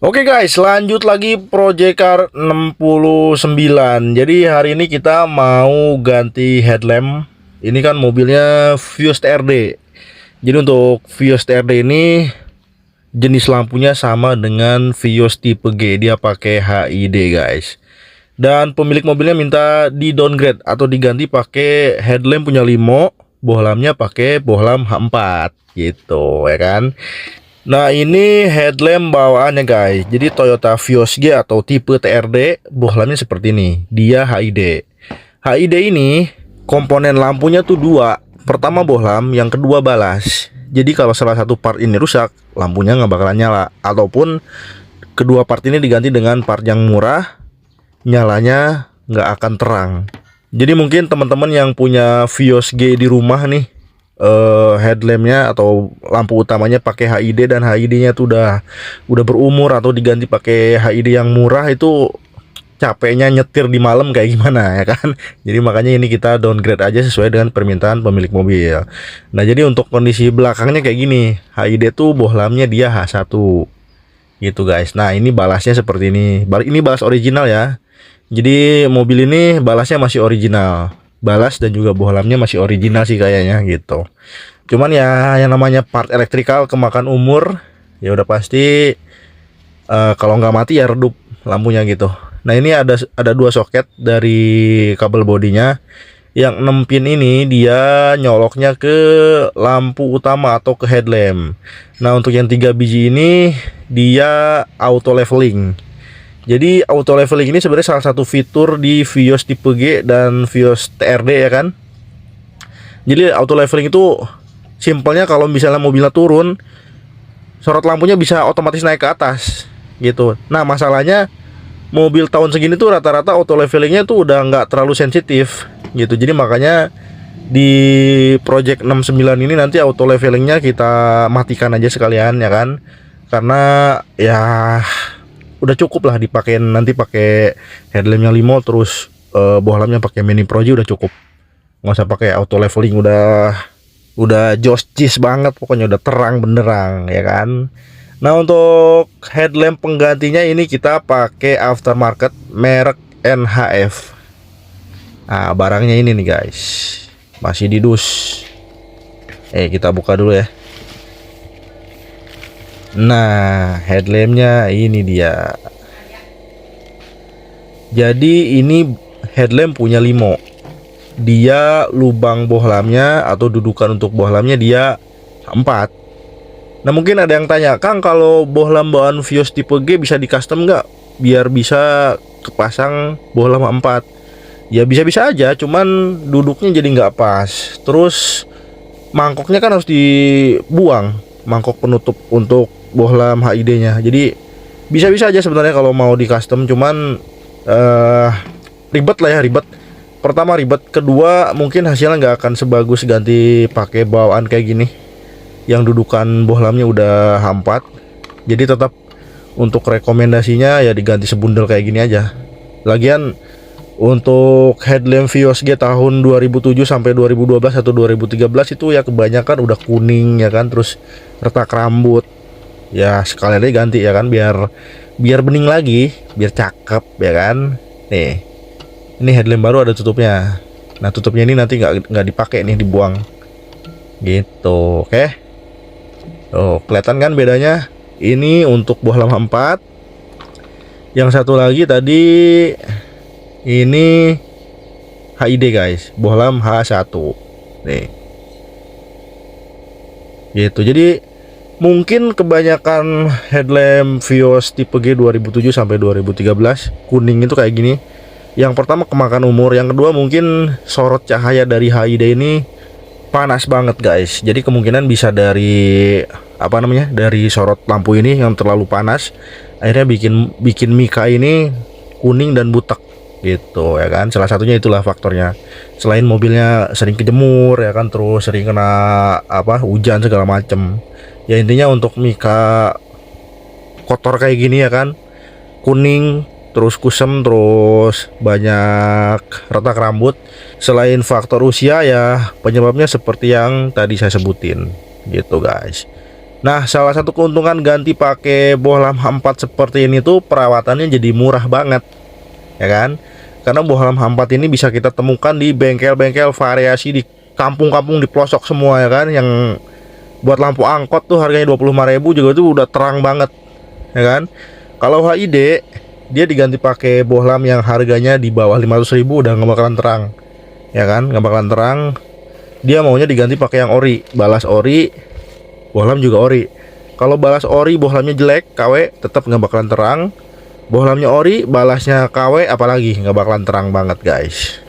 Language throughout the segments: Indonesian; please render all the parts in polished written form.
Oke guys, lanjut lagi Project Car 69. Jadi hari ini kita mau ganti headlamp. Ini kan mobilnya Vios TRD. Jadi untuk Vios TRD ini jenis lampunya sama dengan Vios tipe G. Dia pakai HID guys. Dan pemilik mobilnya minta di downgrade atau diganti pakai headlamp punya Limo, bohlamnya pakai bohlam H4 gitu ya kan. Nah ini headlamp bawaannya guys. Jadi Toyota Vios G atau tipe TRD bohlamnya seperti ini. Dia HID. HID ini komponen lampunya tuh dua. Pertama bohlam, yang kedua balas. Jadi kalau salah satu part ini rusak, lampunya nggak bakalan nyala. Ataupun kedua part ini diganti dengan part yang murah, nyalanya nggak akan terang. Jadi mungkin teman-teman yang punya Vios G di rumah nih, headlampnya atau lampu utamanya pakai HID dan HID-nya tuh udah berumur atau diganti pakai HID yang murah, itu capeknya nyetir di malam kayak gimana ya kan. Jadi makanya ini kita downgrade aja sesuai dengan permintaan pemilik mobil. Nah jadi untuk kondisi belakangnya kayak gini, HID tuh bohlamnya dia H1 gitu guys. Nah ini balasnya seperti ini. Ini balas original ya. Jadi mobil ini balasnya masih original. Balas dan juga bohlamnya masih original sih kayaknya gitu. Cuman ya yang namanya part elektrikal kemakan umur, ya udah pasti kalau nggak mati ya redup lampunya gitu. Nah ini ada dua soket dari kabel bodinya. Yang 6 pin ini dia nyoloknya ke lampu utama atau ke headlamp. Nah untuk yang 3 biji ini dia auto leveling. Jadi auto leveling ini sebenarnya salah satu fitur di Vios tipe G dan Vios TRD ya kan. Jadi auto leveling itu simpelnya kalau misalnya mobilnya turun, sorot lampunya bisa otomatis naik ke atas gitu. Nah masalahnya mobil tahun segini tuh rata-rata auto levelingnya tuh udah nggak terlalu sensitif gitu. Jadi makanya di Project 69 ini nanti auto levelingnya kita matikan aja sekalian ya kan. Karena ya udah cukup lah dipakein, nanti pakai headlampnya Limo terus bohlamnya pakai Mini Proji udah cukup, nggak usah pakai auto leveling. Udah jis banget pokoknya, udah terang benderang ya kan. Nah untuk headlamp penggantinya ini kita pakai aftermarket merek NHF. Nah barangnya ini nih guys, masih di dus. Kita buka dulu ya. Nah headlampnya ini dia. Jadi ini headlamp punya Limo. Dia lubang bohlamnya atau dudukan untuk bohlamnya dia 4. Nah mungkin ada yang tanya, Kang kalau bohlam bawaan Vios tipe G bisa di custom nggak biar bisa kepasang bohlam 4? Ya bisa-bisa aja, cuman duduknya jadi nggak pas. Terus mangkoknya kan harus dibuang, mangkok penutup untuk bohlam HID-nya. Jadi bisa-bisa aja sebenarnya kalau mau di custom, cuman ribet lah ya, ribet. Pertama ribet, kedua mungkin hasilnya nggak akan sebagus ganti pakai bawaan kayak gini yang dudukan bohlamnya udah H4. Jadi tetap untuk rekomendasinya ya diganti sebundel kayak gini aja. Lagian untuk headlamp Vios G tahun 2007 sampai 2012 atau 2013 itu ya kebanyakan udah kuning ya kan, terus retak rambut. Ya sekalian aja ganti ya kan, biar bening lagi, biar cakep ya kan. Nih. Ini headlamp baru ada tutupnya. Nah, tutupnya ini nanti nggak dipakai nih, dibuang. Gitu, oke. Oh, kelihatan kan bedanya? Ini untuk bohlam H4. Yang satu lagi tadi ini HID guys, bohlam H1. Nih. Gitu. Jadi mungkin kebanyakan headlamp Vios tipe G 2007 sampai 2013 kuning itu kayak gini. Yang pertama kemakan umur, yang kedua mungkin sorot cahaya dari HID ini panas banget guys. Jadi kemungkinan bisa dari dari sorot lampu ini yang terlalu panas, akhirnya bikin mika ini kuning dan butek gitu ya kan. Salah satunya itulah faktornya. Selain mobilnya sering kejemur ya kan, terus sering kena hujan segala macem. Ya intinya untuk mika kotor kayak gini ya kan, kuning terus kusem, terus banyak retak rambut. Selain faktor usia ya penyebabnya seperti yang tadi saya sebutin gitu guys. Nah, salah satu keuntungan ganti pakai bohlam H4 seperti ini tuh perawatannya jadi murah banget, ya kan? Karena bohlam H4 ini bisa kita temukan di bengkel-bengkel variasi di kampung-kampung di pelosok semua, ya kan? Yang buat lampu angkot tuh harganya 25.000 juga tuh udah terang banget, ya kan? Kalau HID dia diganti pakai bohlam yang harganya di bawah 500.000 udah nggak bakalan terang, ya kan? Nggak bakalan terang. Dia maunya diganti pakai yang ori, balas ori, bohlam juga ori. Kalau balas ori bohlamnya jelek, KW, tetap nggak bakalan terang. Bohlamnya ori, balasnya KW, apalagi nggak bakalan terang banget guys.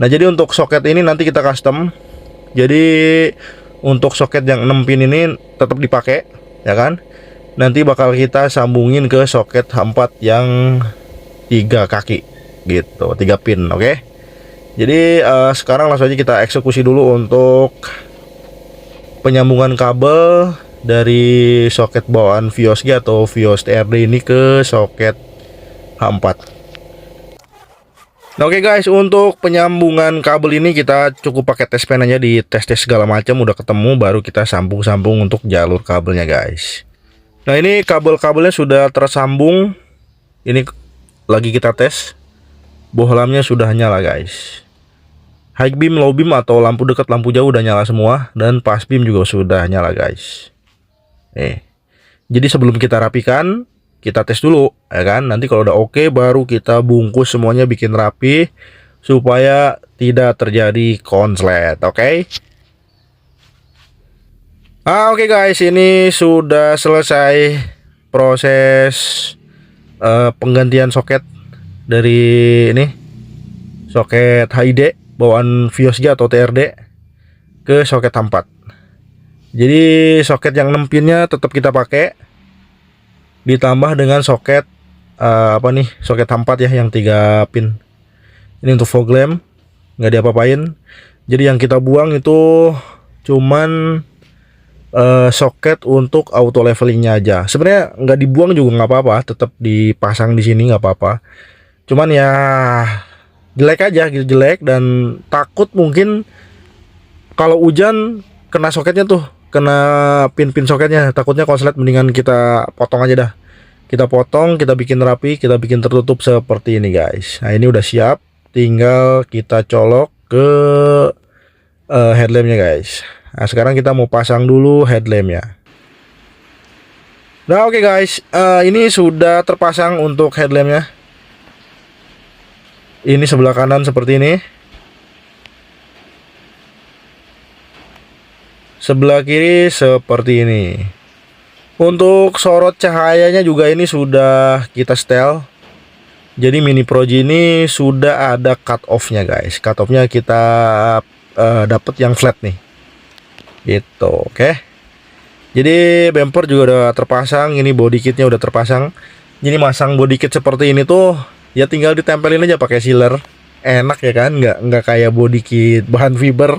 Nah, jadi untuk soket ini nanti kita custom. Jadi untuk soket yang 6 pin ini tetap dipakai, ya kan? Nanti bakal kita sambungin ke soket H4 yang 3 kaki gitu, 3 pin, oke? Jadi sekarang langsung aja kita eksekusi dulu untuk penyambungan kabel dari soket bawaan Vios G atau Vios TRD ini ke soket H4. Nah, oke guys, untuk penyambungan kabel ini kita cukup pakai tes pen aja, di tes-tes segala macam udah ketemu, baru kita sambung-sambung untuk jalur kabelnya guys. Nah, ini kabel-kabelnya sudah tersambung. Ini lagi kita tes. Bohlamnya sudah nyala guys. High beam, low beam atau lampu dekat, lampu jauh udah nyala semua, dan pas beam juga sudah nyala guys. Jadi sebelum kita rapikan, kita tes dulu, ya kan? Nanti kalau udah oke, baru kita bungkus semuanya, bikin rapi supaya tidak terjadi konslet, oke? Oke guys, ini sudah selesai proses penggantian soket dari ini soket HID bawaan Vios G atau TRD ke soket H4. Jadi soket yang 6 pinnya tetap kita pakai, ditambah dengan soket soket H4 ya yang 3 pin. Ini untuk fog lamp nggak diapa-apain. Jadi yang kita buang itu cuman soket untuk auto levelingnya aja. Sebenarnya nggak dibuang juga nggak apa-apa, tetap dipasang di sini nggak apa-apa. Cuman ya jelek aja gitu, jelek, dan takut mungkin kalau hujan kena soketnya tuh, kena pin-pin soketnya, takutnya konslet. Mendingan kita potong aja dah. Kita potong, kita bikin rapi, kita bikin tertutup seperti ini guys. Nah, ini udah siap, tinggal kita colok ke headlampnya guys. Nah, sekarang kita mau pasang dulu headlampnya. Nah, oke guys, ini sudah terpasang untuk headlampnya. Ini sebelah kanan seperti ini, sebelah kiri seperti ini. Untuk sorot cahayanya juga ini sudah kita setel. Jadi Mini Proji ini sudah ada cut off-nya guys. Cut off-nya kita dapat yang flat nih. Gitu, oke. Jadi bumper juga udah terpasang, ini body kitnya udah terpasang. Jadi masang body kit seperti ini tuh ya tinggal ditempelin aja pakai sealer. Enak ya kan, nggak kayak body kit bahan fiber.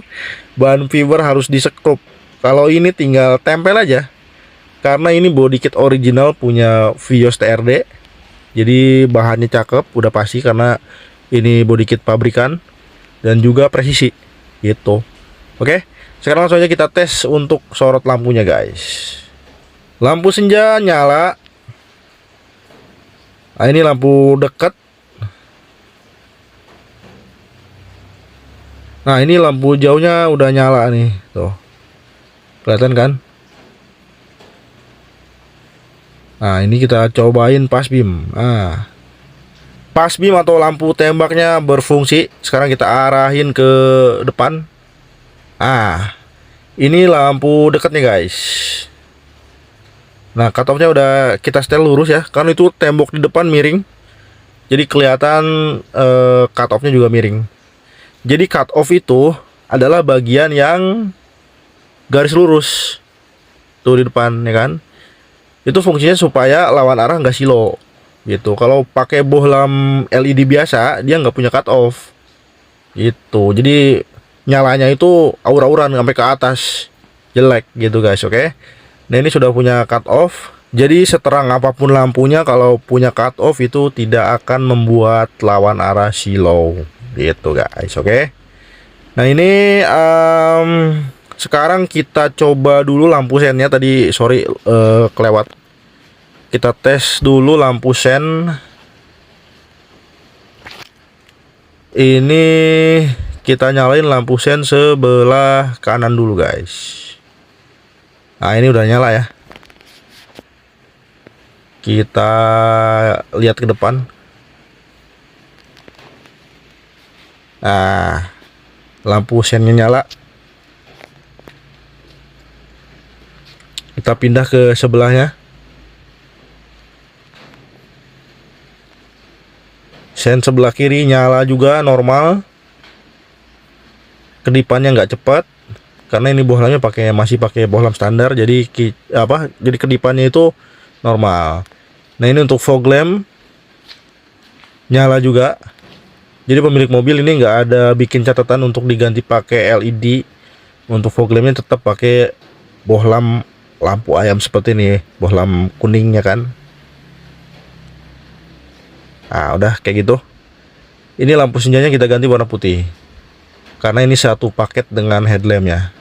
Bahan fiber harus disekrup. Kalau ini tinggal tempel aja. Karena ini body kit original punya Vios TRD. Jadi bahannya cakep, udah pasti karena ini body kit pabrikan dan juga presisi gitu. Oke. Sekarang langsung aja kita tes untuk sorot lampunya guys. Lampu senja nyala. Nah, ini lampu dekat. Nah, ini lampu jauhnya udah nyala nih, tuh. Kelihatan kan? Nah, ini kita cobain pas beam. Nah, pas beam atau lampu tembaknya berfungsi. Sekarang kita arahin ke depan. Ini lampu dekatnya guys. Nah, cut off-nya udah kita setel lurus ya, karena itu tembok di depan miring. Jadi kelihatan cut off-nya juga miring. Jadi cut off itu adalah bagian yang garis lurus tuh di depan, ya kan? Itu fungsinya supaya lawan arah nggak silo gitu. Kalau pakai bohlam LED biasa dia nggak punya cut off gitu. Jadi nyalanya itu aur-auran sampai ke atas, jelek gitu guys, oke. Nah, ini sudah punya cut off. Jadi seterang apapun lampunya, kalau punya cut off itu tidak akan membuat lawan arah silo gitu guys, oke. Nah, ini Sekarang kita coba dulu lampu sennya tadi, sorry kelewat. Kita tes dulu lampu sen. Ini kita nyalain lampu sen sebelah kanan dulu guys. Nah ini udah nyala ya. Kita lihat ke depan. Nah lampu sennya nyala. Kita pindah ke sebelahnya. Sen sebelah kiri nyala juga normal. Kedipannya nggak cepat karena ini bohlamnya masih pakai bohlam standar, jadi jadi kedipannya itu normal. Nah ini untuk fog lamp nyala juga. Jadi pemilik mobil ini nggak ada bikin catatan untuk diganti pakai LED. Untuk fog lampnya tetap pakai bohlam lampu ayam seperti ini, bohlam kuningnya kan. Nah udah kayak gitu. Ini lampu senjanya kita ganti warna putih karena ini satu paket dengan headlampnya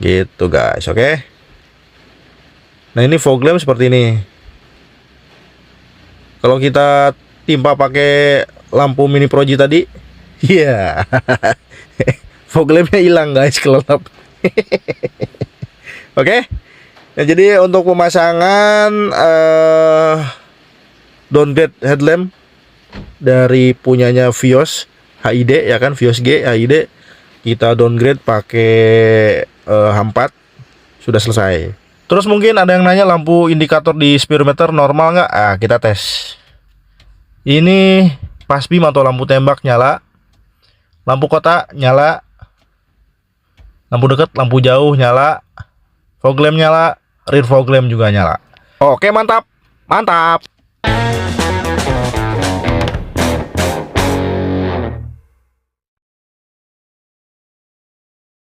gitu guys. Oke. Nah ini fog lamp seperti ini. Kalau kita timpa pakai lampu mini proji tadi, iya fog lampnya hilang guys, kelelap. Oke. Nah, jadi untuk pemasangan downgrade headlamp dari punyanya Vios HID ya kan, Vios G HID, kita downgrade pakai H4, sudah selesai. Terus mungkin ada yang nanya lampu indikator di speedometer normal nggak? Ah kita tes. Ini pas beam atau lampu tembak nyala, lampu kota nyala, lampu dekat, lampu jauh nyala, fog lamp nyala, rear fog lamp juga nyala. Oke mantap, mantap.